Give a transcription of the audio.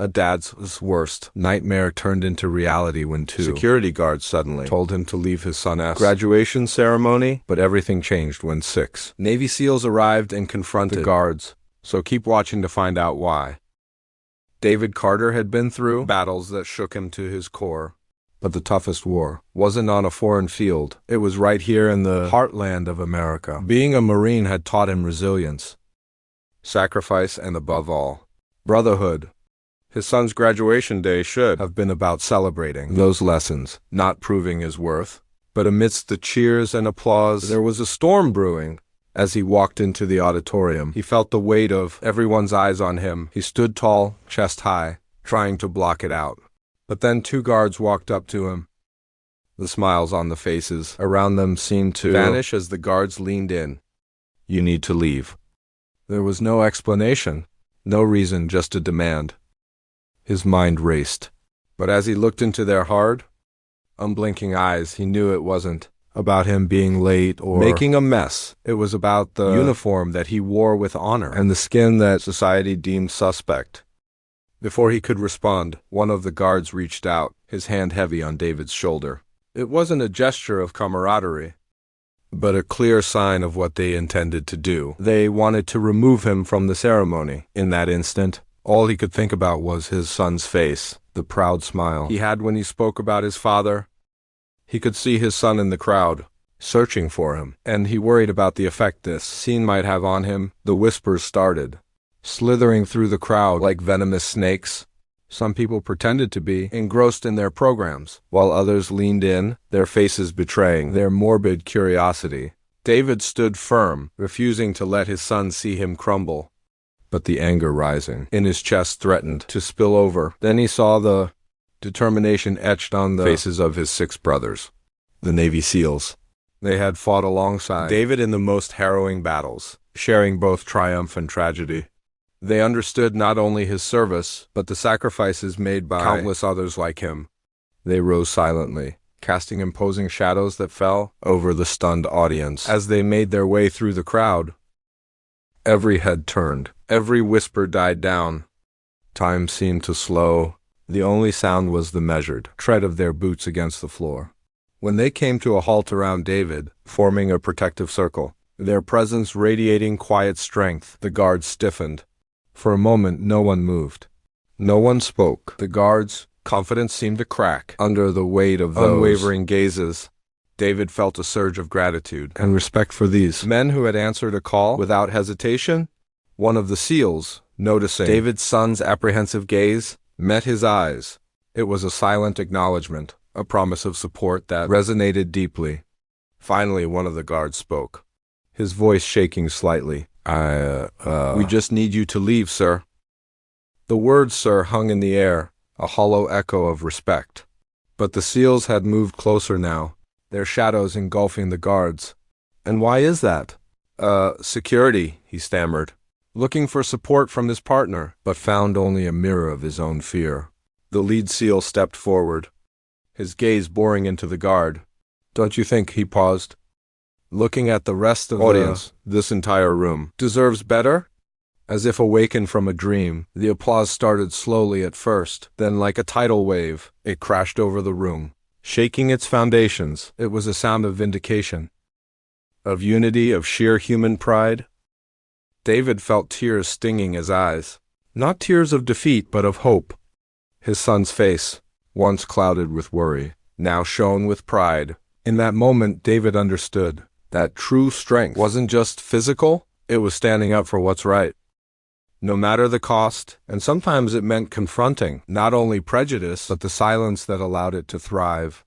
A dad's worst nightmare turned into reality when two security guards suddenly told him to leave his son's graduation ceremony, but everything changed when 6 Navy SEALs arrived and confronted the guards, so keep watching to find out why. David Carter had been through battles that shook him to his core, but the toughest war wasn't on a foreign field. It was right here in the heartland of America. Being a Marine had taught him resilience, sacrifice, and above all, brotherhood. His son's graduation day should have been about celebrating those lessons, not proving his worth. But amidst the cheers and applause, there was a storm brewing. As he walked into the auditorium, he felt the weight of everyone's eyes on him. He stood tall, chest high, trying to block it out. But then 2 guards walked up to him. The smiles on the faces around them seemed to vanish as the guards leaned in. "You need to leave." There was no explanation, no reason, just a demand. His mind raced, but as he looked into their hard, unblinking eyes, he knew it wasn't about him being late or making a mess. It was about the uniform that he wore with honor and the skin that society deemed suspect. Before he could respond, one of the guards reached out, his hand heavy on David's shoulder. It wasn't a gesture of camaraderie, but a clear sign of what they intended to do. They wanted to remove him from the ceremony. In that instant, all he could think about was his son's face, the proud smile he had when he spoke about his father. He could see his son in the crowd, searching for him, and he worried about the effect this scene might have on him. The whispers started, slithering through the crowd like venomous snakes. Some people pretended to be engrossed in their programs, while others leaned in, their faces betraying their morbid curiosity. David stood firm, refusing to let his son see him crumble. But the anger rising in his chest threatened to spill over. Then he saw the determination etched on the faces of his 6 brothers, the Navy SEALs. They had fought alongside David in the most harrowing battles, sharing both triumph and tragedy. They understood not only his service, but the sacrifices made by countless others like him. They rose silently, casting imposing shadows that fell over the stunned audience. As they made their way through the crowd, every head turned, every whisper died down. Time seemed to slow. The only sound was the measured tread of their boots against the floor. When they came to a halt around David, forming a protective circle, their presence radiating quiet strength, the guards stiffened. For a moment, no one moved. No one spoke. The guards' confidence seemed to crack under the weight of those unwavering gazes. David felt a surge of gratitude and respect for these men who had answered a call without hesitation. One of the SEALs, noticing David's son's apprehensive gaze, met his eyes. It was a silent acknowledgement, a promise of support that resonated deeply. Finally, one of the guards spoke, his voice shaking slightly. We just need you to leave, sir." The word "sir" hung in the air, a hollow echo of respect. But the SEALs had moved closer now, their shadows engulfing the guards. "And why is that?" Security," he stammered, looking for support from his partner, but found only a mirror of his own fear. The lead SEAL stepped forward, his gaze boring into the guard. "Don't you think," he paused, looking at the rest of the audience, "this entire room deserves better?" As if awakened from a dream, the applause started slowly at first, then like a tidal wave, it crashed over the room, shaking its foundations. It was a sound of vindication, of unity, of sheer human pride. David felt tears stinging his eyes. Not tears of defeat, but of hope. His son's face, once clouded with worry, now shone with pride. In that moment, David understood that true strength wasn't just physical, it was standing up for what's right, no matter the cost, and sometimes it meant confronting not only prejudice, but the silence that allowed it to thrive.